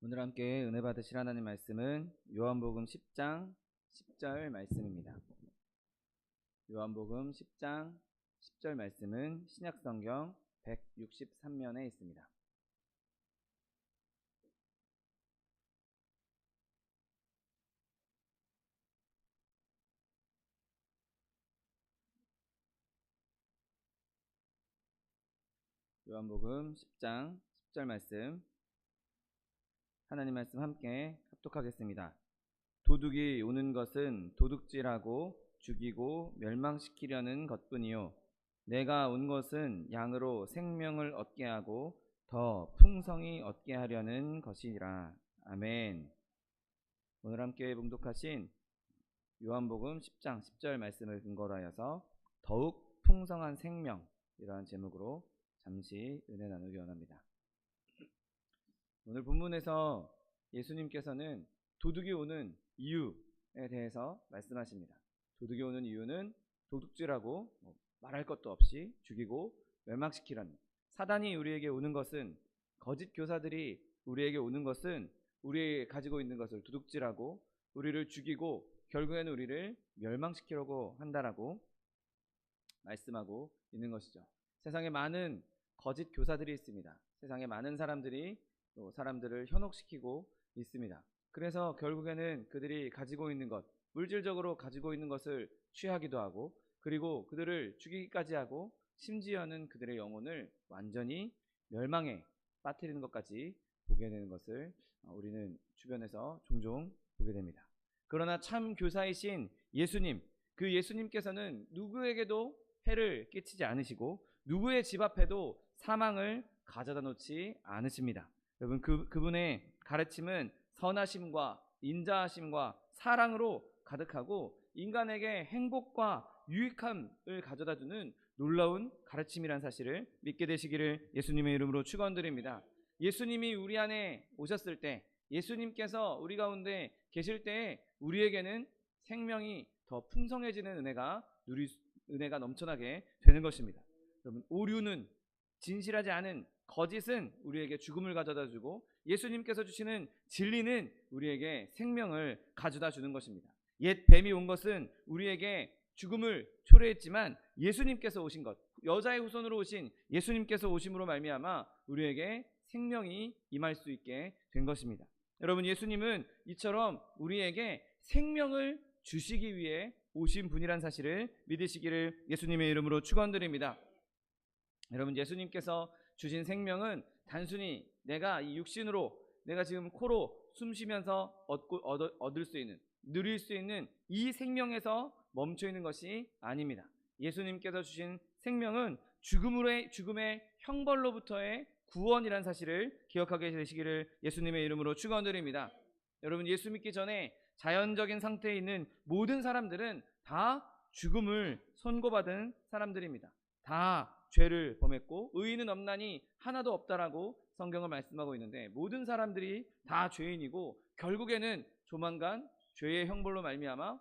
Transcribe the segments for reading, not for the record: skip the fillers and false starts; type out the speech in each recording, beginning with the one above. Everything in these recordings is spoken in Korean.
오늘 함께 은혜 받으실 하나님 말씀은 요한복음 10장 10절 말씀입니다. 요한복음 10장 10절 말씀은 신약성경 163면에 있습니다. 요한복음 10장 10절 말씀, 하나님 말씀 함께 합독하겠습니다. 도둑이 오는 것은 도둑질하고 죽이고 멸망시키려는 것뿐이요 내가 온 것은 양으로 생명을 얻게 하고 더 풍성히 얻게 하려는 것이라. 아멘. 오늘 함께 봉독하신 요한복음 10장 10절 말씀을 근거로 하여서 더욱 풍성한 생명이라는 제목으로 잠시 은혜 나누기 원합니다. 오늘 본문에서 예수님께서는 도둑이 오는 이유에 대해서 말씀하십니다. 도둑이 오는 이유는 도둑질하고 말할 것도 없이 죽이고 멸망시키라는, 사단이 우리에게 오는 것은, 거짓 교사들이 우리에게 오는 것은 우리 가지고 있는 것을 도둑질하고 우리를 죽이고 결국에는 우리를 멸망시키려고 한다라고 말씀하고 있는 것이죠. 세상에 많은 거짓 교사들이 있습니다. 세상에 많은 사람들이 또 사람들을 현혹시키고 있습니다. 그래서 결국에는 그들이 가지고 있는 것, 물질적으로 가지고 있는 것을 취하기도 하고, 그리고 그들을 죽이기까지 하고, 심지어는 그들의 영혼을 완전히 멸망에 빠뜨리는 것까지 보게 되는 것을 우리는 주변에서 종종 보게 됩니다. 그러나 참 교사이신 예수님, 그 예수님께서는 누구에게도 해를 끼치지 않으시고 누구의 집 앞에도 사망을 가져다 놓지 않으십니다. 여러분, 그분의 가르침은 선하심과 인자하심과 사랑으로 가득하고 인간에게 행복과 유익함을 가져다주는 놀라운 가르침이란 사실을 믿게 되시기를 예수님의 이름으로 축원드립니다. 예수님이 우리 안에 오셨을 때, 예수님께서 우리 가운데 계실 때에 우리에게는 생명이 더 풍성해지는 은혜가 넘쳐나게 되는 것입니다. 여러분, 오류는, 진실하지 않은 거짓은 우리에게 죽음을 가져다 주고, 예수님께서 주시는 진리는 우리에게 생명을 가져다 주는 것입니다. 옛 뱀이 온 것은 우리에게 죽음을 초래했지만 예수님께서 오신 것, 여자의 후손으로 오신 예수님께서 오심으로 말미암아 우리에게 생명이 임할 수 있게 된 것입니다. 여러분, 예수님은 이처럼 우리에게 생명을 주시기 위해 오신 분이란 사실을 믿으시기를 예수님의 이름으로 축원드립니다. 여러분, 예수님께서 주신 생명은 단순히 내가 이 육신으로, 내가 지금 코로 숨 쉬면서 얻을 수 있는, 누릴 수 있는 이 생명에서 멈춰 있는 것이 아닙니다. 예수님께서 주신 생명은 죽음의 형벌로부터의 구원이라는 사실을 기억하게 되시기를 예수님의 이름으로 축원드립니다. 여러분, 예수 믿기 전에 자연적인 상태에 있는 모든 사람들은 다 죽음을 선고받은 사람들입니다. 다 죄를 범했고 의인은 없나니 하나도 없다라고 성경을 말씀하고 있는데, 모든 사람들이 다 죄인이고 결국에는 조만간 죄의 형벌로 말미암아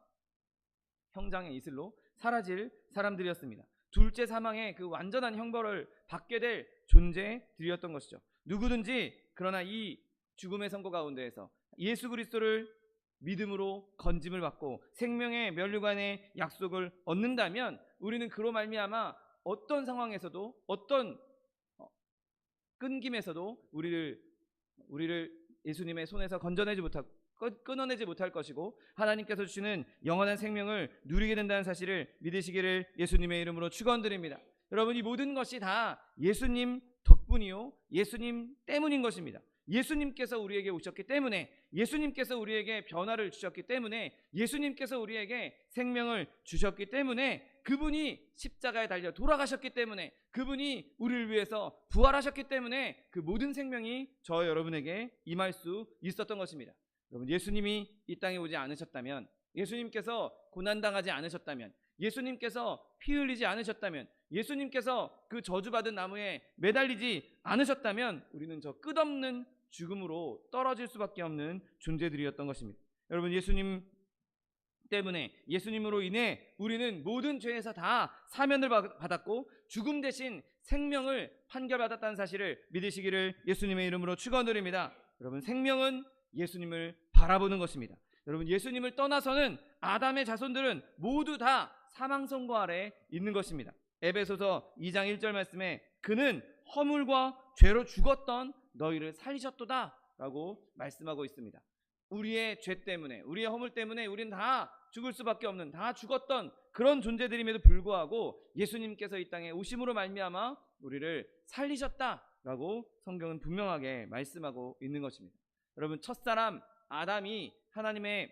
형장의 이슬로 사라질 사람들이었습니다. 둘째 사망의 그 완전한 형벌을 받게 될 존재들이었던 것이죠. 누구든지 그러나 이 죽음의 선고 가운데에서 예수 그리스도를 믿음으로 건짐을 받고 생명의 면류관의 약속을 얻는다면 우리는 그로 말미암아 어떤 상황에서도, 어떤 끈김에서도 우리를 예수님의 손에서 끊어내지 못할 것이고, 하나님께서 주시는 영원한 생명을 누리게 된다는 사실을 믿으시기를 예수님의 이름으로 축원드립니다. 여러분, 이 모든 것이 다 예수님 덕분이요 예수님 때문인 것입니다. 예수님께서 우리에게 오셨기 때문에, 예수님께서 우리에게 변화를 주셨기 때문에, 예수님께서 우리에게 생명을 주셨기 때문에, 그분이 십자가에 달려 돌아가셨기 때문에, 그분이 우리를 위해서 부활하셨기 때문에 그 모든 생명이 저와 여러분에게 임할 수 있었던 것입니다. 여러분, 예수님이 이 땅에 오지 않으셨다면, 예수님께서 고난당하지 않으셨다면, 예수님께서 피 흘리지 않으셨다면, 예수님께서 그 저주받은 나무에 매달리지 않으셨다면 우리는 저 끝없는 죽음으로 떨어질 수밖에 없는 존재들이었던 것입니다. 여러분, 예수님 때문에, 예수님으로 인해 우리는 모든 죄에서 다 사면을 받았고 죽음 대신 생명을 판결받았다는 사실을 믿으시기를 예수님의 이름으로 축원드립니다. 여러분, 생명은 예수님을 바라보는 것입니다. 여러분, 예수님을 떠나서는 아담의 자손들은 모두 다 사망 선고 아래 있는 것입니다. 에베소서 2장 1절 말씀에 그는 허물과 죄로 죽었던 너희를 살리셨도다 라고 말씀하고 있습니다. 우리의 죄 때문에, 우리의 허물 때문에 우리는 다 죽을 수밖에 없는, 다 죽었던 그런 존재들임에도 불구하고 예수님께서 이 땅에 오심으로 말미암아 우리를 살리셨다라고 성경은 분명하게 말씀하고 있는 것입니다. 여러분, 첫사람 아담이 하나님의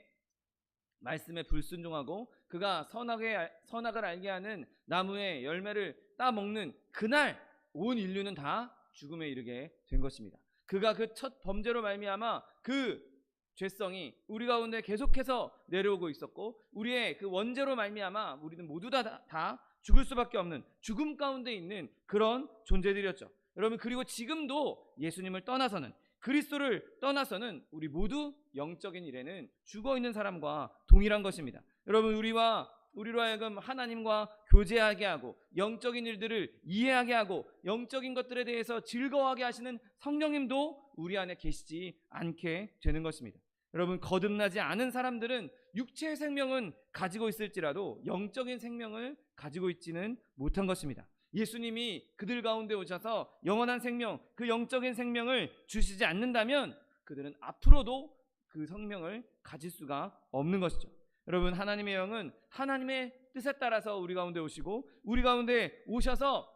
말씀에 불순종하고 그가 선악을 알게 하는 나무의 열매를 따먹는 그날 온 인류는 다 죽음에 이르게 된 것입니다. 그가 그 첫 범죄로 말미암아 그 죄성이 우리 가운데 계속해서 내려오고 있었고, 우리의 그 원죄로 말미암아 우리는 모두 다 죽을 수밖에 없는 죽음 가운데 있는 그런 존재들이었죠. 여러분, 그리고 지금도 예수님을 떠나서는, 그리스도를 떠나서는 우리 모두 영적인 일에는 죽어있는 사람과 동일한 것입니다. 여러분, 우리로 하여금 하나님과 교제하게 하고 영적인 일들을 이해하게 하고 영적인 것들에 대해서 즐거워하게 하시는 성령님도 우리 안에 계시지 않게 되는 것입니다. 여러분, 거듭나지 않은 사람들은 육체의 생명은 가지고 있을지라도 영적인 생명을 가지고 있지는 못한 것입니다. 예수님이 그들 가운데 오셔서 영원한 생명, 그 영적인 생명을 주시지 않는다면 그들은 앞으로도 그 생명을 가질 수가 없는 것이죠. 여러분, 하나님의 영은 하나님의 뜻에 따라서 우리 가운데 오시고 우리 가운데 오셔서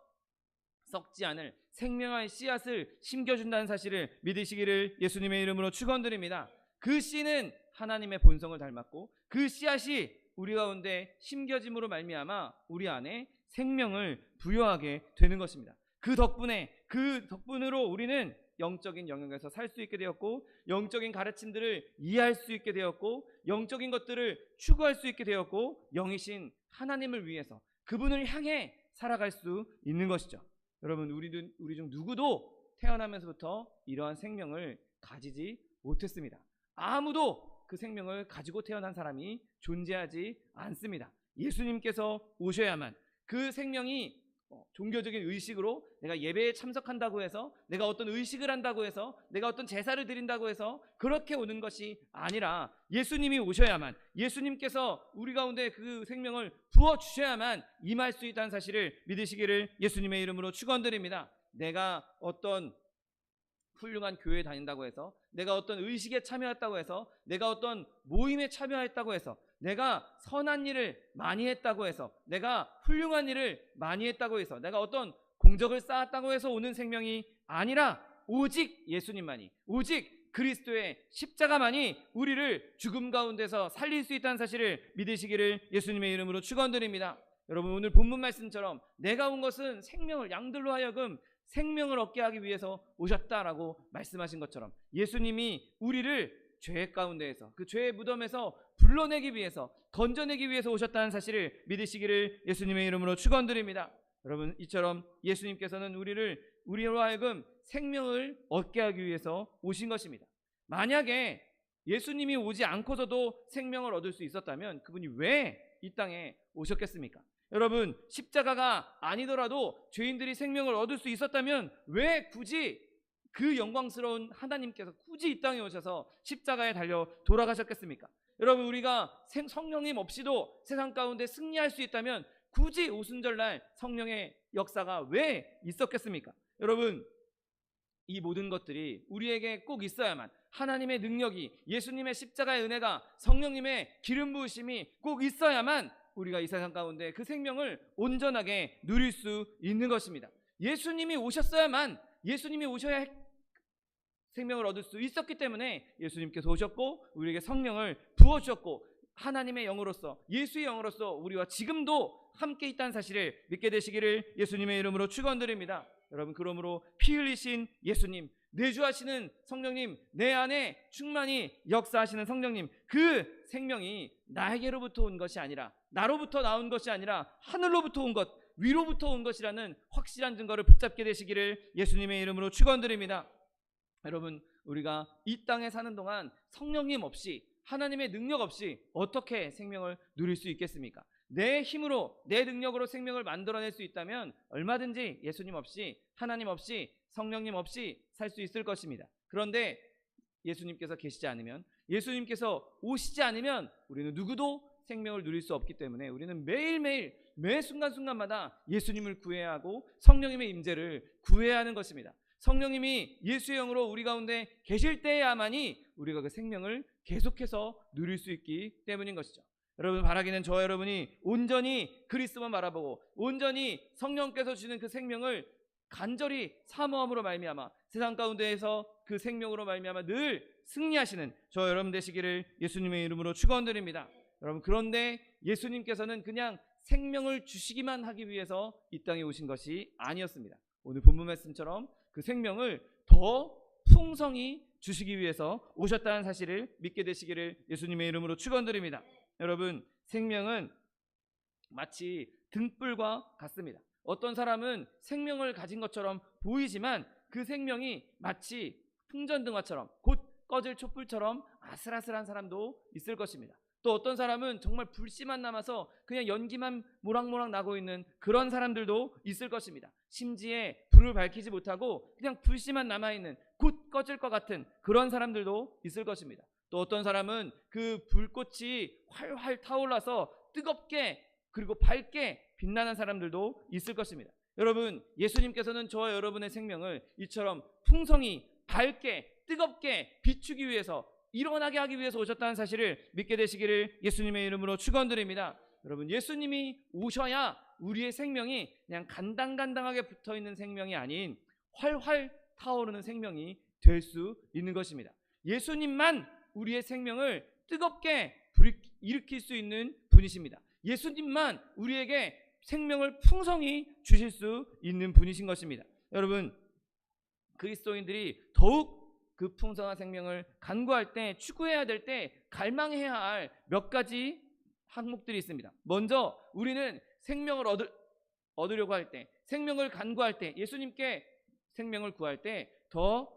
썩지 않을 생명의 씨앗을 심겨준다는 사실을 믿으시기를 예수님의 이름으로 축원드립니다. 그 씨는 하나님의 본성을 닮았고 그 씨앗이 우리 가운데 심겨짐으로 말미암아 우리 안에 생명을 부여하게 되는 것입니다. 그 덕분으로 우리는 영적인 영역에서 살 수 있게 되었고 영적인 가르침들을 이해할 수 있게 되었고 영적인 것들을 추구할 수 있게 되었고 영이신 하나님을 위해서 그분을 향해 살아갈 수 있는 것이죠. 여러분, 우리 중 누구도 태어나면서부터 이러한 생명을 가지지 못했습니다. 아무도 그 생명을 가지고 태어난 사람이 존재하지 않습니다. 예수님께서 오셔야만 그 생명이 종교적인 의식으로 내가 예배에 참석한다고 해서, 내가 어떤 의식을 한다고 해서, 내가 어떤 제사를 드린다고 해서 그렇게 오는 것이 아니라 예수님이 오셔야만, 예수님께서 우리 가운데 그 생명을 부어주셔야만 임할 수 있다는 사실을 믿으시기를 예수님의 이름으로 축원드립니다. 내가 어떤 훌륭한 교회에 다닌다고 해서, 내가 어떤 의식에 참여했다고 해서, 내가 어떤 모임에 참여했다고 해서, 내가 선한 일을 많이 했다고 해서, 내가 훌륭한 일을 많이 했다고 해서, 내가 어떤 공적을 쌓았다고 해서 오는 생명이 아니라 오직 예수님만이, 오직 그리스도의 십자가만이 우리를 죽음 가운데서 살릴 수 있다는 사실을 믿으시기를 예수님의 이름으로 축원드립니다. 여러분, 오늘 본문 말씀처럼 내가 온 것은 생명을, 양들로 하여금 생명을 얻게 하기 위해서 오셨다라고 말씀하신 것처럼 예수님이 우리를 죄 가운데에서, 그 죄의 무덤에서 불러내기 위해서, 건져내기 위해서 오셨다는 사실을 믿으시기를 예수님의 이름으로 축원드립니다. 여러분, 이처럼 예수님께서는 우리로 하여금 생명을 얻게 하기 위해서 오신 것입니다. 만약에 예수님이 오지 않고서도 생명을 얻을 수 있었다면 그분이 왜 이 땅에 오셨겠습니까? 여러분, 십자가가 아니더라도 죄인들이 생명을 얻을 수 있었다면 왜 굳이 그 영광스러운 하나님께서 굳이 이 땅에 오셔서 십자가에 달려 돌아가셨겠습니까? 여러분, 우리가 성령님 없이도 세상 가운데 승리할 수 있다면 굳이 오순절날 성령의 역사가 왜 있었겠습니까? 여러분, 이 모든 것들이 우리에게 꼭 있어야만, 하나님의 능력이, 예수님의 십자가의 은혜가, 성령님의 기름 부으심이 꼭 있어야만 우리가 이 세상 가운데 그 생명을 온전하게 누릴 수 있는 것입니다. 예수님이 오셨어야만, 예수님이 오셔야 생명을 얻을 수 있었기 때문에 예수님께서 오셨고 우리에게 성령을 부어주셨고 하나님의 영으로서, 예수의 영으로서 우리와 지금도 함께 있다는 사실을 믿게 되시기를 예수님의 이름으로 축원드립니다. 여러분, 그러므로 피 흘리신 예수님, 내주하시는 성령님, 내 안에 충만히 역사하시는 성령님, 그 생명이 나에게로부터 온 것이 아니라, 나로부터 나온 것이 아니라 하늘로부터 온 것, 위로부터 온 것이라는 확실한 증거를 붙잡게 되시기를 예수님의 이름으로 축원드립니다. 여러분, 우리가 이 땅에 사는 동안 성령님 없이, 하나님의 능력 없이 어떻게 생명을 누릴 수 있겠습니까? 내 힘으로, 내 능력으로 생명을 만들어낼 수 있다면 얼마든지 예수님 없이, 하나님 없이, 성령님 없이 살 수 있을 것입니다. 그런데 예수님께서 계시지 않으면, 예수님께서 오시지 않으면 우리는 누구도 생명을 누릴 수 없기 때문에 우리는 매일매일 매 순간순간마다 예수님을 구해야 하고 성령님의 임재를 구해야 하는 것입니다. 성령님이 예수의 영으로 우리 가운데 계실 때야만이 우리가 그 생명을 계속해서 누릴 수 있기 때문인 것이죠. 여러분, 바라기는 저와 여러분이 온전히 그리스도만 바라보고 온전히 성령께서 주시는 그 생명을 간절히 사모함으로 말미암아 세상 가운데에서 그 생명으로 말미암아 늘 승리하시는 저와 여러분 되시기를 예수님의 이름으로 축원드립니다. 여러분, 그런데 예수님께서는 그냥 생명을 주시기만 하기 위해서 이 땅에 오신 것이 아니었습니다. 오늘 본문 말씀처럼 그 생명을 더 풍성히 주시기 위해서 오셨다는 사실을 믿게 되시기를 예수님의 이름으로 축원드립니다. 여러분, 생명은 마치 등불과 같습니다. 어떤 사람은 생명을 가진 것처럼 보이지만 그 생명이 마치 풍전등화처럼 곧 꺼질 촛불처럼 아슬아슬한 사람도 있을 것입니다. 또 어떤 사람은 정말 불씨만 남아서 그냥 연기만 모락모락 나고 있는 그런 사람들도 있을 것입니다. 심지어 불을 밝히지 못하고 그냥 불씨만 남아있는 곧 꺼질 것 같은 그런 사람들도 있을 것입니다. 또 어떤 사람은 그 불꽃이 활활 타올라서 뜨겁게 그리고 밝게 빛나는 사람들도 있을 것입니다. 여러분, 예수님께서는 저와 여러분의 생명을 이처럼 풍성히 밝게 뜨겁게 비추기 위해서, 일어나게 하기 위해서 오셨다는 사실을 믿게 되시기를 예수님의 이름으로 축원드립니다. 여러분, 예수님이 오셔야 우리의 생명이 그냥 간당간당하게 붙어있는 생명이 아닌 활활 타오르는 생명이 될 수 있는 것입니다. 예수님만 우리의 생명을 뜨겁게 일으킬 수 있는 분이십니다. 예수님만 우리에게 생명을 풍성히 주실 수 있는 분이신 것입니다. 여러분, 그리스도인들이 더욱 그 풍성한 생명을 간구할 때, 추구해야 될 때 갈망해야 할 몇 가지 항목들이 있습니다. 먼저 우리는 생명을 얻으려고 할 때, 생명을 간구할 때, 예수님께 생명을 구할 때 더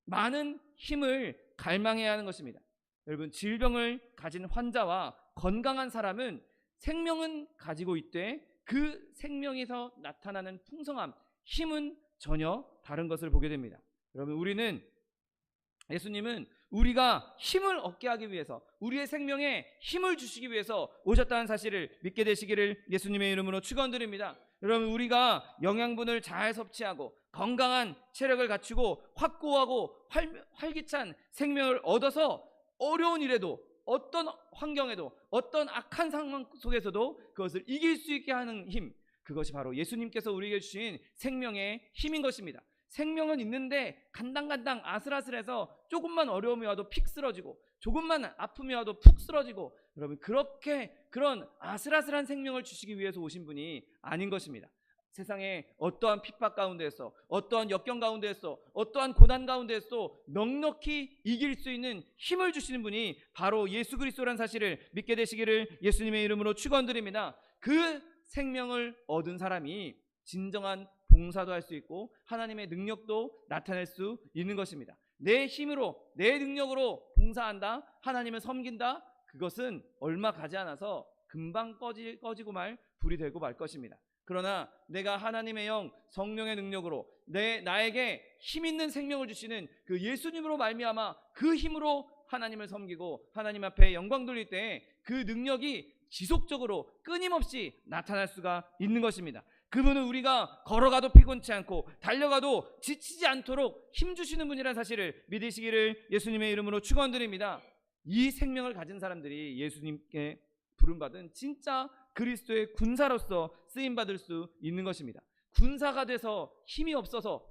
많은 힘을 갈망해야 하는 것입니다. 여러분, 질병을 가진 환자와 건강한 사람은 생명은 가지고 있되 그 생명에서 나타나는 풍성함, 힘은 전혀 다른 것을 보게 됩니다. 여러분, 예수님은 우리가 힘을 얻게 하기 위해서, 우리의 생명에 힘을 주시기 위해서 오셨다는 사실을 믿게 되시기를 예수님의 이름으로 축원드립니다. 여러분, 우리가 영양분을 잘 섭취하고 건강한 체력을 갖추고 확고하고 활기찬 생명을 얻어서 어려운 일에도, 어떤 환경에도, 어떤 악한 상황 속에서도 그것을 이길 수 있게 하는 힘, 그것이 바로 예수님께서 우리에게 주신 생명의 힘인 것입니다. 생명은 있는데 간당간당 아슬아슬해서 조금만 어려움이 와도 픽 쓰러지고 조금만 아픔이 와도 푹 쓰러지고, 여러분, 그런 아슬아슬한 생명을 주시기 위해서 오신 분이 아닌 것입니다. 세상에 어떠한 핍박 가운데에서, 어떠한 역경 가운데에서, 어떠한 고난 가운데에서 넉넉히 이길 수 있는 힘을 주시는 분이 바로 예수 그리스도라는 사실을 믿게 되시기를 예수님의 이름으로 축원드립니다. 그 생명을 얻은 사람이 진정한 봉사도 할 수 있고 하나님의 능력도 나타낼 수 있는 것입니다. 내 힘으로, 내 능력으로 봉사한다, 하나님을 섬긴다, 그것은 얼마 가지 않아서 금방 꺼지고 불이 되고 말 것입니다. 그러나 내가 하나님의 영, 성령의 능력으로 나에게 힘 있는 생명을 주시는 그 예수님으로 말미암아 그 힘으로 하나님을 섬기고 하나님 앞에 영광 돌릴 때 그 능력이 지속적으로 끊임없이 나타날 수가 있는 것입니다. 그분은 우리가 걸어가도 피곤치 않고 달려가도 지치지 않도록 힘주시는 분이라는 사실을 믿으시기를 예수님의 이름으로 축원드립니다. 이 생명을 가진 사람들이 예수님께 부름받은 진짜 그리스도의 군사로서 쓰임받을 수 있는 것입니다. 군사가 돼서 힘이 없어서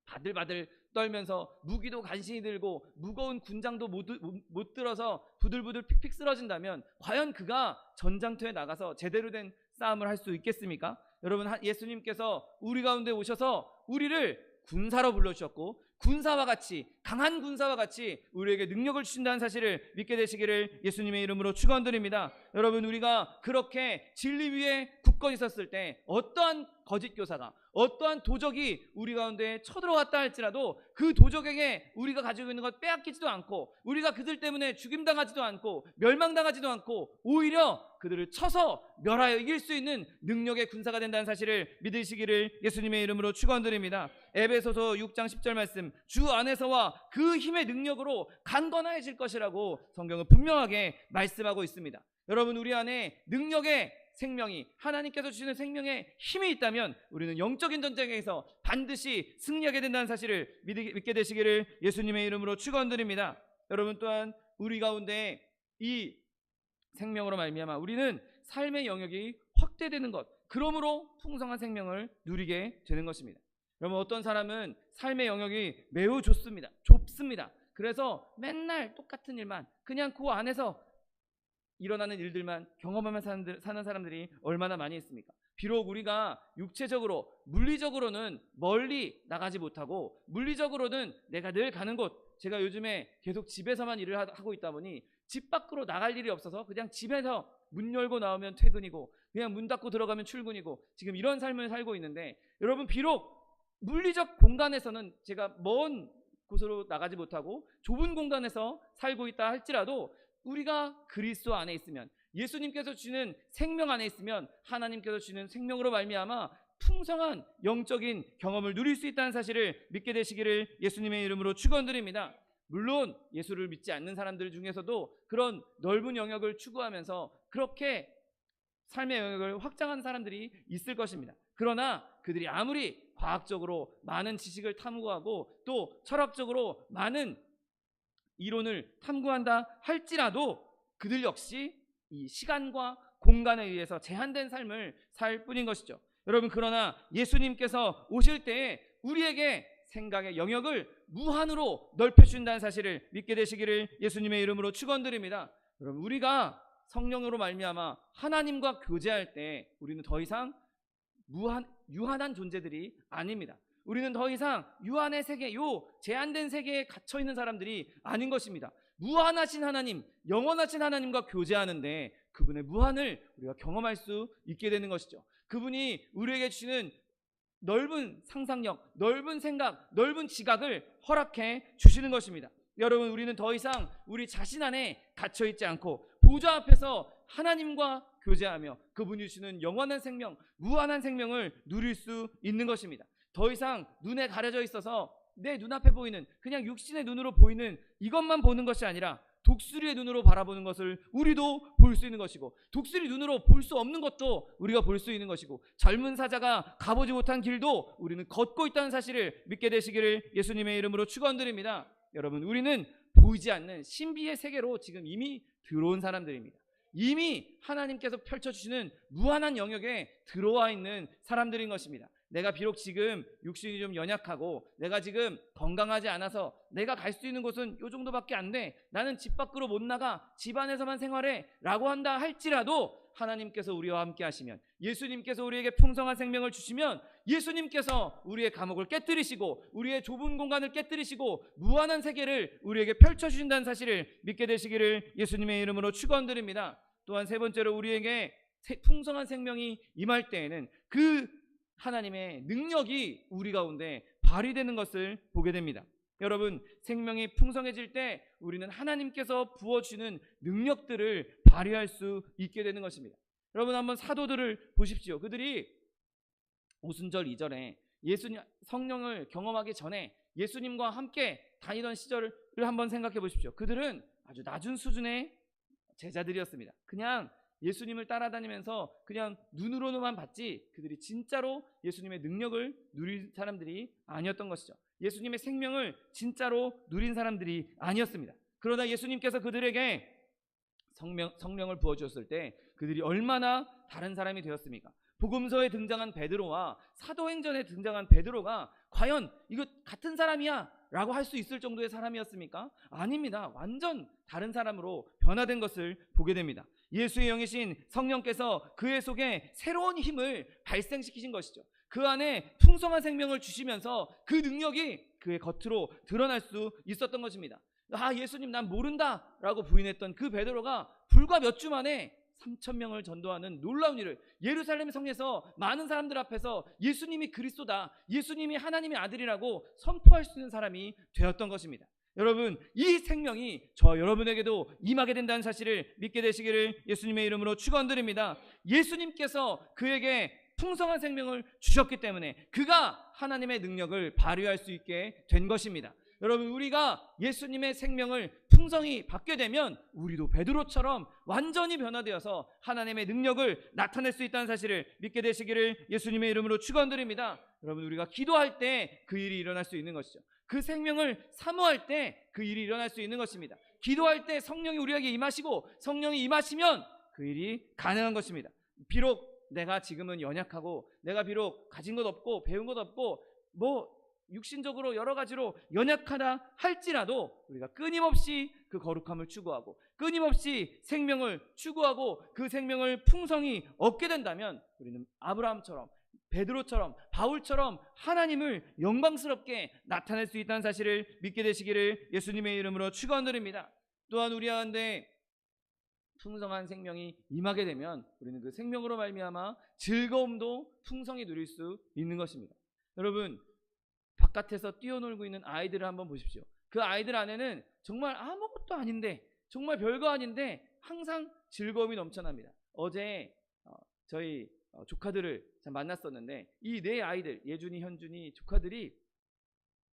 바들바들 떨면서 무기도 간신히 들고 무거운 군장도 못 들어서 부들부들 픽픽 쓰러진다면 과연 그가 전장터에 나가서 제대로 된 싸움을 할 수 있겠습니까? 여러분, 예수님께서 우리 가운데 오셔서 우리를 군사로 불러주셨고 군사와 같이, 강한 군사와 같이 우리에게 능력을 주신다는 사실을 믿게 되시기를 예수님의 이름으로 축원드립니다. 여러분, 우리가 그렇게 진리 위에 굳건히 섰을 때 어떠한 거짓 교사가, 어떠한 도적이 우리 가운데 쳐들어왔다 할지라도 그 도적에게 우리가 가지고 있는 것 빼앗기지도 않고, 우리가 그들 때문에 죽임당하지도 않고 멸망당하지도 않고, 오히려 그들을 쳐서 멸하여 이길 수 있는 능력의 군사가 된다는 사실을 믿으시기를 예수님의 이름으로 축원드립니다. 에베소서 6장 10절 말씀, 주 안에서와 그 힘의 능력으로 강건해질 것이라고 성경은 분명하게 말씀하고 있습니다. 여러분, 우리 안에 능력의 생명이, 하나님께서 주시는 생명의 힘이 있다면 우리는 영적인 전쟁에서 반드시 승리하게 된다는 사실을 믿게 되시기를 예수님의 이름으로 축원드립니다. 여러분, 또한 우리 가운데 이 생명으로 말미암아 우리는 삶의 영역이 확대되는 것, 그러므로 풍성한 생명을 누리게 되는 것입니다. 여러분, 어떤 사람은 삶의 영역이 매우 좁습니다. 그래서 맨날 똑같은 일만, 그냥 그 안에서 일어나는 일들만 경험하며 사는 사람들이 얼마나 많이 있습니까? 비록 우리가 육체적으로, 물리적으로는 멀리 나가지 못하고, 물리적으로는 내가 늘 가는 곳, 제가 요즘에 계속 집에서만 일을 하고 있다 보니 집 밖으로 나갈 일이 없어서 그냥 집에서 문 열고 나오면 퇴근이고, 그냥 문 닫고 들어가면 출근이고, 지금 이런 삶을 살고 있는데, 여러분, 비록 물리적 공간에서는 제가 먼 곳으로 나가지 못하고 좁은 공간에서 살고 있다 할지라도 우리가 그리스도 안에 있으면, 예수님께서 주시는 생명 안에 있으면, 하나님께서 주시는 생명으로 말미암아 풍성한 영적인 경험을 누릴 수 있다는 사실을 믿게 되시기를 예수님의 이름으로 축원드립니다. 물론 예수를 믿지 않는 사람들 중에서도 그런 넓은 영역을 추구하면서 그렇게 삶의 영역을 확장한 사람들이 있을 것입니다. 그러나 그들이 아무리 과학적으로 많은 지식을 탐구하고 또 철학적으로 많은 이론을 탐구한다 할지라도 그들 역시 이 시간과 공간에 의해서 제한된 삶을 살 뿐인 것이죠. 여러분, 그러나 예수님께서 오실 때에 우리에게 생각의 영역을 무한으로 넓혀주신다는 사실을 믿게 되시기를 예수님의 이름으로 축원드립니다. 여러분, 우리가 성령으로 말미암아 하나님과 교제할 때 우리는 더 이상 유한한 존재들이 아닙니다. 우리는 더 이상 유한의 세계, 요 제한된 세계에 갇혀 있는 사람들이 아닌 것입니다. 무한하신 하나님, 영원하신 하나님과 교제하는데 그분의 무한을 우리가 경험할 수 있게 되는 것이죠. 그분이 우리에게 주시는 넓은 상상력, 넓은 생각, 넓은 지각을 허락해 주시는 것입니다. 여러분, 우리는 더 이상 우리 자신 안에 갇혀 있지 않고 보좌 앞에서 하나님과 교제하며 그분이 주시는 영원한 생명, 무한한 생명을 누릴 수 있는 것입니다. 더 이상 눈에 가려져 있어서 내 눈앞에 보이는, 그냥 육신의 눈으로 보이는 이것만 보는 것이 아니라 독수리의 눈으로 바라보는 것을 우리도 볼 수 있는 것이고, 독수리 눈으로 볼 수 없는 것도 우리가 볼 수 있는 것이고, 젊은 사자가 가보지 못한 길도 우리는 걷고 있다는 사실을 믿게 되시기를 예수님의 이름으로 축원드립니다. 여러분, 우리는 보이지 않는 신비의 세계로 지금 이미 들어온 사람들입니다. 이미 하나님께서 펼쳐주시는 무한한 영역에 들어와 있는 사람들인 것입니다. 내가 비록 지금 육신이 좀 연약하고 내가 지금 건강하지 않아서 내가 갈 수 있는 곳은 요 정도밖에 안 돼, 나는 집 밖으로 못 나가, 집 안에서만 생활해 라고 한다 할지라도 하나님께서 우리와 함께 하시면, 예수님께서 우리에게 풍성한 생명을 주시면, 예수님께서 우리의 감옥을 깨뜨리시고 우리의 좁은 공간을 깨뜨리시고 무한한 세계를 우리에게 펼쳐주신다는 사실을 믿게 되시기를 예수님의 이름으로 축원드립니다. 또한 세 번째로, 우리에게 풍성한 생명이 임할 때에는 그 하나님의 능력이 우리 가운데 발휘되는 것을 보게 됩니다. 여러분, 생명이 풍성해질 때 우리는 하나님께서 부어주는 능력들을 발휘할 수 있게 되는 것입니다. 여러분, 한번 사도들을 보십시오. 그들이 오순절 이전에 예수님 성령을 경험하기 전에 예수님과 함께 다니던 시절을 한번 생각해 보십시오. 그들은 아주 낮은 수준의 제자들이었습니다. 그냥 예수님을 따라다니면서 그냥 눈으로만 봤지 그들이 진짜로 예수님의 능력을 누린 사람들이 아니었던 것이죠. 예수님의 생명을 진짜로 누린 사람들이 아니었습니다. 그러나 예수님께서 그들에게 성령을 부어주었을 때 그들이 얼마나 다른 사람이 되었습니까? 복음서에 등장한 베드로와 사도행전에 등장한 베드로가 과연 이거 같은 사람이야 라고 할 수 있을 정도의 사람이었습니까? 아닙니다. 완전 다른 사람으로 변화된 것을 보게 됩니다. 예수의 영이신 성령께서 그의 속에 새로운 힘을 발생시키신 것이죠. 그 안에 풍성한 생명을 주시면서 그 능력이 그의 겉으로 드러날 수 있었던 것입니다. 예수님 난 모른다 라고 부인했던 그 베드로가 불과 몇 주 만에 3천 명을 전도하는 놀라운 일을 예루살렘 성에서 많은 사람들 앞에서 예수님이 그리스도다, 예수님이 하나님의 아들이라고 선포할 수 있는 사람이 되었던 것입니다. 여러분, 이 생명이 저 여러분에게도 임하게 된다는 사실을 믿게 되시기를 예수님의 이름으로 축원드립니다. 예수님께서 그에게 풍성한 생명을 주셨기 때문에 그가 하나님의 능력을 발휘할 수 있게 된 것입니다. 여러분, 우리가 예수님의 생명을 풍성히 받게 되면 우리도 베드로처럼 완전히 변화되어서 하나님의 능력을 나타낼 수 있다는 사실을 믿게 되시기를 예수님의 이름으로 축원드립니다. 여러분, 우리가 기도할 때 그 일이 일어날 수 있는 것이죠. 그 생명을 사모할 때 그 일이 일어날 수 있는 것입니다. 기도할 때 성령이 우리에게 임하시고 성령이 임하시면 그 일이 가능한 것입니다. 비록 내가 지금은 연약하고 내가 비록 가진 것 없고 배운 것 없고 육신적으로 여러 가지로 연약하다 할지라도 우리가 끊임없이 그 거룩함을 추구하고 끊임없이 생명을 추구하고 그 생명을 풍성히 얻게 된다면 우리는 아브라함처럼 베드로처럼 바울처럼 하나님을 영광스럽게 나타낼 수 있다는 사실을 믿게 되시기를 예수님의 이름으로 축원드립니다. 또한 우리 가운데 풍성한 생명이 임하게 되면 우리는 그 생명으로 말미암아 즐거움도 풍성히 누릴 수 있는 것입니다. 여러분, 바깥에서 뛰어놀고 있는 아이들을 한번 보십시오. 그 아이들 안에는 정말 아무것도 아닌데, 정말 별거 아닌데 항상 즐거움이 넘쳐납니다. 어제 저희 조카들을 만났었는데 이 네 아이들, 예준이, 현준이 조카들이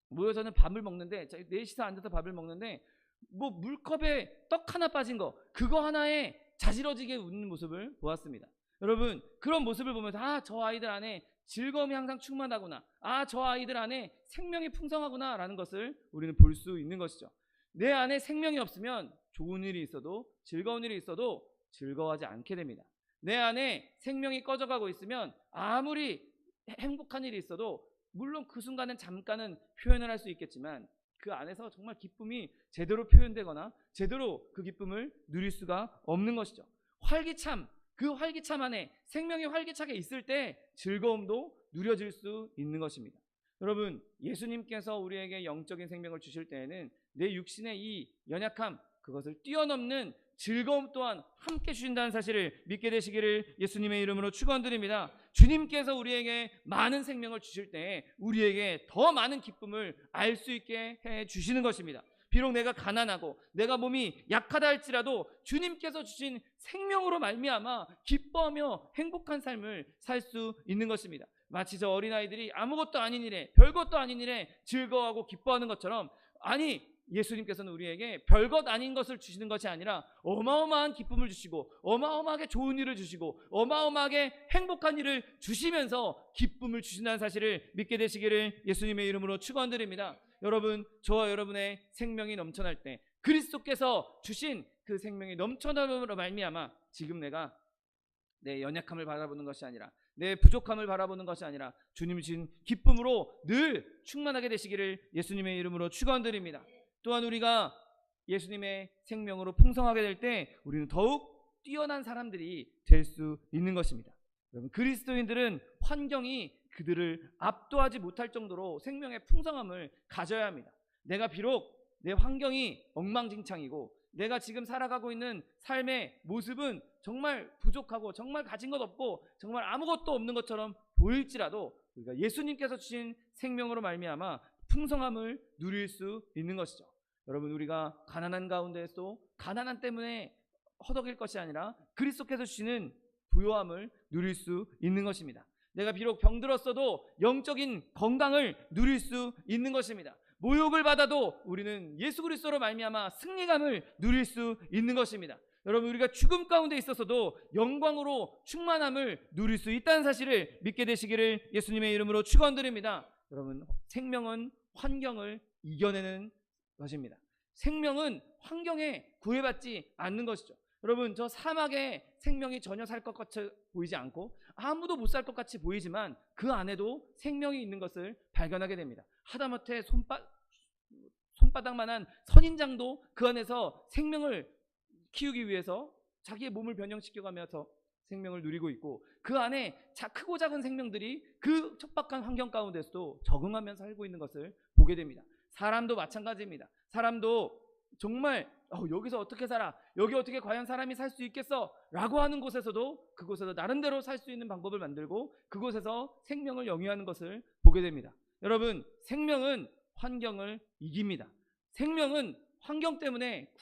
모여서는 밥을 먹는데, 넷이서 앉아서 밥을 먹는데 물컵에 떡 하나 빠진 거, 그거 하나에 자지러지게 웃는 모습을 보았습니다. 여러분, 그런 모습을 보면서 저 아이들 안에 즐거움이 항상 충만하구나, 저 아이들 안에 생명이 풍성하구나 라는 것을 우리는 볼 수 있는 것이죠. 내 안에 생명이 없으면 좋은 일이 있어도 즐거운 일이 있어도 즐거워하지 않게 됩니다. 내 안에 생명이 꺼져가고 있으면 아무리 행복한 일이 있어도 물론 그 순간은 잠깐은 표현을 할 수 있겠지만 그 안에서 정말 기쁨이 제대로 표현되거나 제대로 그 기쁨을 누릴 수가 없는 것이죠. 그 활기참 안에 생명이 활기차게 있을 때 즐거움도 누려질 수 있는 것입니다. 여러분, 예수님께서 우리에게 영적인 생명을 주실 때에는 내 육신의 이 연약함, 그것을 뛰어넘는 즐거움 또한 함께 주신다는 사실을 믿게 되시기를 예수님의 이름으로 축원드립니다. 주님께서 우리에게 많은 생명을 주실 때 우리에게 더 많은 기쁨을 알 수 있게 해 주시는 것입니다. 비록 내가 가난하고 내가 몸이 약하다 할지라도 주님께서 주신 생명으로 말미암아 기뻐하며 행복한 삶을 살 수 있는 것입니다. 마치 저 어린아이들이 아무것도 아닌 일에, 별것도 아닌 일에 즐거워하고 기뻐하는 것처럼, 예수님께서는 우리에게 별것 아닌 것을 주시는 것이 아니라 어마어마한 기쁨을 주시고 어마어마하게 좋은 일을 주시고 어마어마하게 행복한 일을 주시면서 기쁨을 주신다는 사실을 믿게 되시기를 예수님의 이름으로 축원드립니다. 여러분, 저와 여러분의 생명이 넘쳐날 때 그리스도께서 주신 그 생명이 넘쳐남으로 말미암아 지금 내가 내 연약함을 바라보는 것이 아니라, 내 부족함을 바라보는 것이 아니라 주님 주신 기쁨으로 늘 충만하게 되시기를 예수님의 이름으로 축원드립니다. 또한 우리가 예수님의 생명으로 풍성하게 될 때 우리는 더욱 뛰어난 사람들이 될 수 있는 것입니다. 여러분, 그리스도인들은 환경이 그들을 압도하지 못할 정도로 생명의 풍성함을 가져야 합니다. 내가 비록 내 환경이 엉망진창이고 내가 지금 살아가고 있는 삶의 모습은 정말 부족하고 정말 가진 것 없고 정말 아무것도 없는 것처럼 보일지라도 우리가 예수님께서 주신 생명으로 말미암아 풍성함을 누릴 수 있는 것이죠. 여러분, 우리가 가난한 가운데에도 가난한 때문에 허덕일 것이 아니라 그리스도께서 주시는 부요함을 누릴 수 있는 것입니다. 내가 비록 병들었어도 영적인 건강을 누릴 수 있는 것입니다. 모욕을 받아도 우리는 예수 그리스도로 말미암아 승리감을 누릴 수 있는 것입니다. 여러분, 우리가 죽음 가운데 있어서도 영광으로 충만함을 누릴 수 있다는 사실을 믿게 되시기를 예수님의 이름으로 축원드립니다. 여러분, 생명은 환경을 이겨내는 것입니다. 생명은 환경에 구애받지 않는 것이죠. 여러분, 저 사막에 생명이 전혀 살 것 같이 보이지 않고 아무도 못 살 것 같이 보이지만 그 안에도 생명이 있는 것을 발견하게 됩니다. 하다못해 손바닥만한 선인장도 그 안에서 생명을 키우기 위해서 자기의 몸을 변형시켜가면서 생명을 누리고 있고, 그 안에 크고 작은 생명들이 그 척박한 환경 가운데서도 적응하면서 살고 있는 것을 보게 됩니다. 사람도 마찬가지입니다. 사람도 정말 여기서 어떻게 살아? 여기 어떻게 과연 사람이 살 수 있겠어? 라고 하는 곳에서도 그곳에서 나름대로 살 수 있는 방법을 만들고 그곳에서 생명을 영위하는 것을 보게 됩니다. 여러분, 생명은 환경을 이깁니다. 생명은 환경 때문에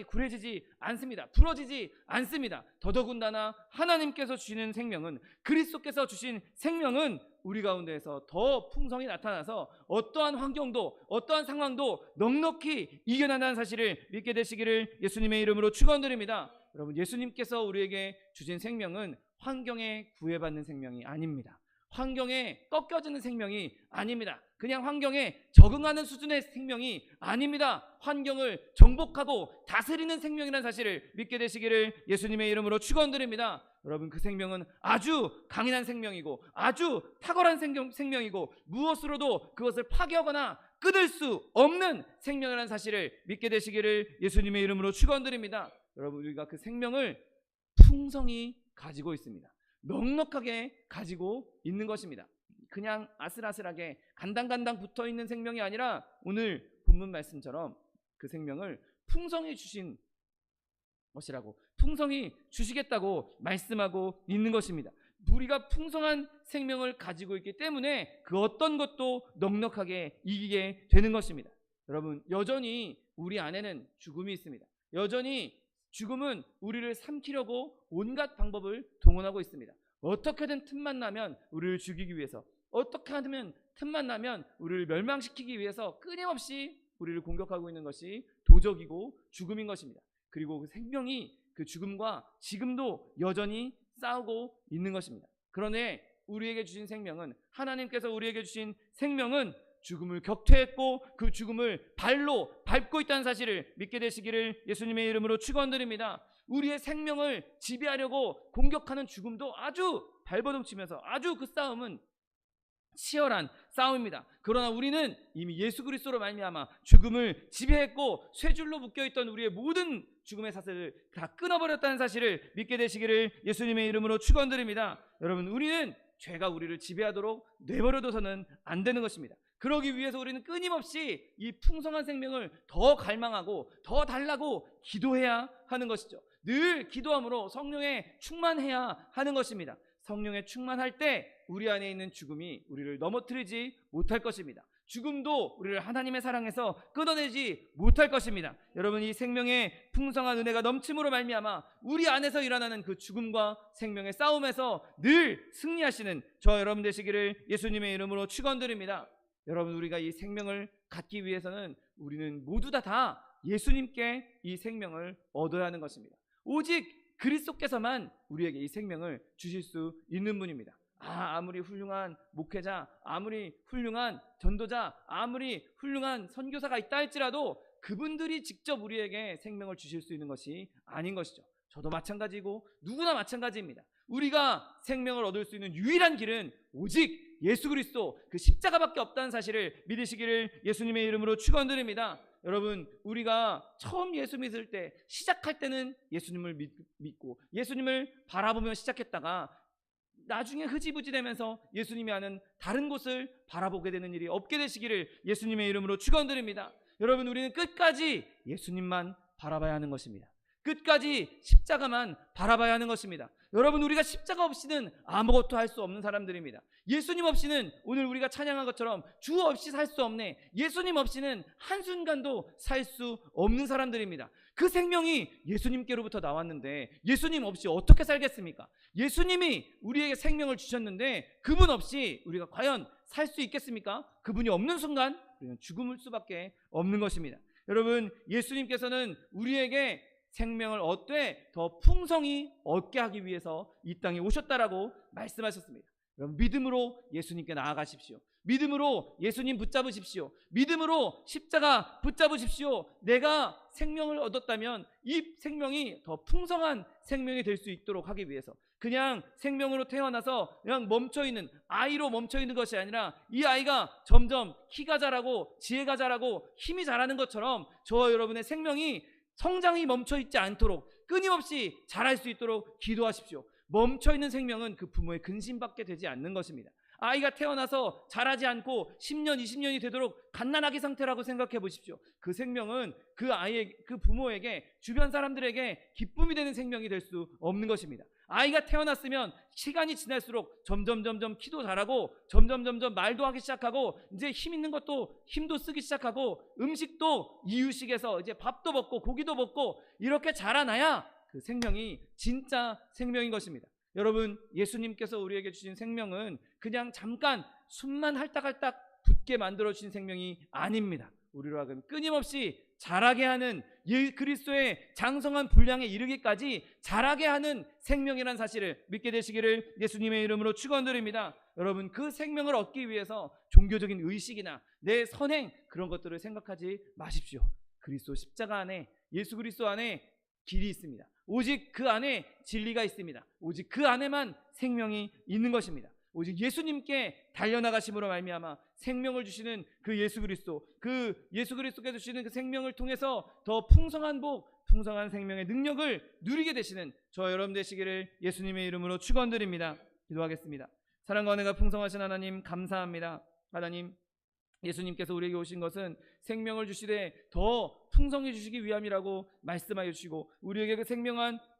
굴해지지 않습니다. 부러지지 않습니다. 더더군다나 하나님께서 주시는 생명은, 그리스도께서 주신 생명은 우리 가운데에서 더 풍성히 나타나서 어떠한 환경도 어떠한 상황도 넉넉히 이겨낸다는 사실을 믿게 되시기를 예수님의 이름으로 축원드립니다. 여러분, 예수님께서 우리에게 주신 생명은 환경에 구애받는 생명이 아닙니다. 환경에 꺾여지는 생명이 아닙니다. 그냥 환경에 적응하는 수준의 생명이 아닙니다. 환경을 정복하고 다스리는 생명이라는 사실을 믿게 되시기를 예수님의 이름으로 축원드립니다. 여러분, 그 생명은 아주 강인한 생명이고 아주 탁월한 생명이고 무엇으로도 그것을 파괴하거나 끊을 수 없는 생명이라는 사실을 믿게 되시기를 예수님의 이름으로 축원드립니다. 여러분, 우리가 그 생명을 풍성히 가지고 있습니다. 넉넉하게 가지고 있는 것입니다. 그냥 아슬아슬하게 간당간당 붙어있는 생명이 아니라 오늘 본문 말씀처럼 그 생명을 풍성히 주신 것이라고, 풍성히 주시겠다고 말씀하고 있는 것입니다. 우리가 풍성한 생명을 가지고 있기 때문에 그 어떤 것도 넉넉하게 이기게 되는 것입니다. 여러분, 여전히 우리 안에는 죽음이 있습니다. 여전히 죽음은 우리를 삼키려고 온갖 방법을 동원하고 있습니다. 어떻게든 틈만 나면 우리를 죽이기 위해서, 어떻게 하면 틈만 나면 우리를 멸망시키기 위해서 끊임없이 우리를 공격하고 있는 것이 도적이고 죽음인 것입니다. 그리고 그 생명이 그 죽음과 지금도 여전히 싸우고 있는 것입니다. 그런데 우리에게 주신 생명은, 하나님께서 우리에게 주신 생명은 죽음을 격퇴했고 그 죽음을 발로 밟고 있다는 사실을 믿게 되시기를 예수님의 이름으로 축원드립니다. 우리의 생명을 지배하려고 공격하는 죽음도 아주 발버둥치면서 아주 그 싸움은 치열한 싸움입니다. 그러나 우리는 이미 예수 그리스도로 말미암아 죽음을 지배했고 쇠줄로 묶여있던 우리의 모든 죽음의 사슬을 다 끊어버렸다는 사실을 믿게 되시기를 예수님의 이름으로 축원드립니다. 여러분, 우리는 죄가 우리를 지배하도록 내버려둬서는 안 되는 것입니다. 그러기 위해서 우리는 끊임없이 이 풍성한 생명을 더 갈망하고 더 달라고 기도해야 하는 것이죠. 늘 기도함으로 성령에 충만해야 하는 것입니다. 성령에 충만할 때 우리 안에 있는 죽음이 우리를 넘어뜨리지 못할 것입니다. 죽음도 우리를 하나님의 사랑에서 끊어내지 못할 것입니다. 여러분, 이 생명의 풍성한 은혜가 넘침으로 말미암아 우리 안에서 일어나는 그 죽음과 생명의 싸움에서 늘 승리하시는 저 여러분 되시기를 예수님의 이름으로 축원드립니다. 여러분, 우리가 이 생명을 갖기 위해서는 우리는 모두 다 예수님께 이 생명을 얻어야 하는 것입니다. 오직 그리스도께서만 우리에게 이 생명을 주실 수 있는 분입니다. 아무리 훌륭한 목회자, 아무리 훌륭한 전도자, 아무리 훌륭한 선교사가 있다 할지라도 그분들이 직접 우리에게 생명을 주실 수 있는 것이 아닌 것이죠. 저도 마찬가지고 누구나 마찬가지입니다. 우리가 생명을 얻을 수 있는 유일한 길은 오직 예수 그리스도, 그 십자가밖에 없다는 사실을 믿으시기를 예수님의 이름으로 축원드립니다. 여러분, 우리가 처음 예수 믿을 때, 시작할 때는 예수님을 믿고 예수님을 바라보며 시작했다가 나중에 흐지부지 되면서 예수님이 하는 다른 곳을 바라보게 되는 일이 없게 되시기를 예수님의 이름으로 축원드립니다. 여러분, 우리는 끝까지 예수님만 바라봐야 하는 것입니다. 끝까지 십자가만 바라봐야 하는 것입니다. 여러분, 우리가 십자가 없이는 아무것도 할 수 없는 사람들입니다. 예수님 없이는 오늘 우리가 찬양한 것처럼 주 없이 살 수 없네, 예수님 없이는 한순간도 살 수 없는 사람들입니다. 그 생명이 예수님께로부터 나왔는데 예수님 없이 어떻게 살겠습니까? 예수님이 우리에게 생명을 주셨는데 그분 없이 우리가 과연 살 수 있겠습니까? 그분이 없는 순간 우리는 죽을 수밖에 없는 것입니다. 여러분, 예수님께서는 우리에게 생명을 얻되 더 풍성히 얻게 하기 위해서 이 땅에 오셨다라고 말씀하셨습니다. 여러분, 믿음으로 예수님께 나아가십시오. 믿음으로 예수님 붙잡으십시오. 믿음으로 십자가 붙잡으십시오. 내가 생명을 얻었다면 이 생명이 더 풍성한 생명이 될 수 있도록 하기 위해서, 그냥 생명으로 태어나서 그냥 멈춰있는 아이로 멈춰있는 것이 아니라 이 아이가 점점 키가 자라고 지혜가 자라고 힘이 자라는 것처럼 저와 여러분의 생명이 성장이 멈춰있지 않도록 끊임없이 자랄 수 있도록 기도하십시오. 멈춰있는 생명은 그 부모의 근심받게 되지 않는 것입니다. 아이가 태어나서 자라지 않고 10년, 20년이 되도록 갓난아기 상태라고 생각해 보십시오. 그 생명은 그 아이의, 그 부모에게, 주변 사람들에게 기쁨이 되는 생명이 될 수 없는 것입니다. 아이가 태어났으면 시간이 지날수록 점점 키도 자라고 점점 말도 하기 시작하고 이제 힘 있는 것도 힘도 쓰기 시작하고 음식도 이유식에서 이제 밥도 먹고 고기도 먹고 이렇게 자라나야 그 생명이 진짜 생명인 것입니다. 여러분, 예수님께서 우리에게 주신 생명은 그냥 잠깐 숨만 할딱할딱 붙게 만들어 주신 생명이 아닙니다. 우리로 하여금 끊임없이 자라게 하는, 그리스도의 장성한 분량에 이르기까지 자라게 하는 생명이라는 사실을 믿게 되시기를 예수님의 이름으로 축원드립니다. 여러분, 그 생명을 얻기 위해서 종교적인 의식이나 내 선행 그런 것들을 생각하지 마십시오. 그리스도 십자가 안에, 예수 그리스도 안에 길이 있습니다. 오직 그 안에 진리가 있습니다. 오직 그 안에만 생명이 있는 것입니다. 오직 예수님께 달려나가심으로 말미암아 생명을 주시는 그 예수 그리스도께서 주시는 그 생명을 통해서 더 풍성한 복, 풍성한 생명의 능력을 누리게 되시는 저와 여러분 되시기를 예수님의 이름으로 축원드립니다. 기도하겠습니다. 사랑과 은혜가 풍성하신 하나님, 감사합니다. 하나님, 예수님께서 우리에게 오신 것은 생명을 주시되 더 풍성해 주시기 위함이라고 말씀하여 주시고 우리에게 그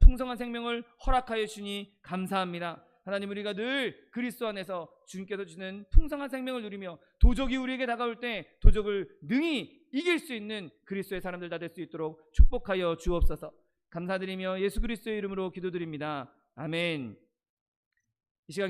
풍성한 생명을 허락하여 주시니 감사합니다. 하나님, 우리가 늘 그리스도 안에서 주님께서 주시는 풍성한 생명을 누리며 도적이 우리에게 다가올 때 도적을 능히 이길 수 있는 그리스도의 사람들 다 될 수 있도록 축복하여 주옵소서. 감사드리며 예수 그리스도의 이름으로 기도드립니다. 아멘. 이 시간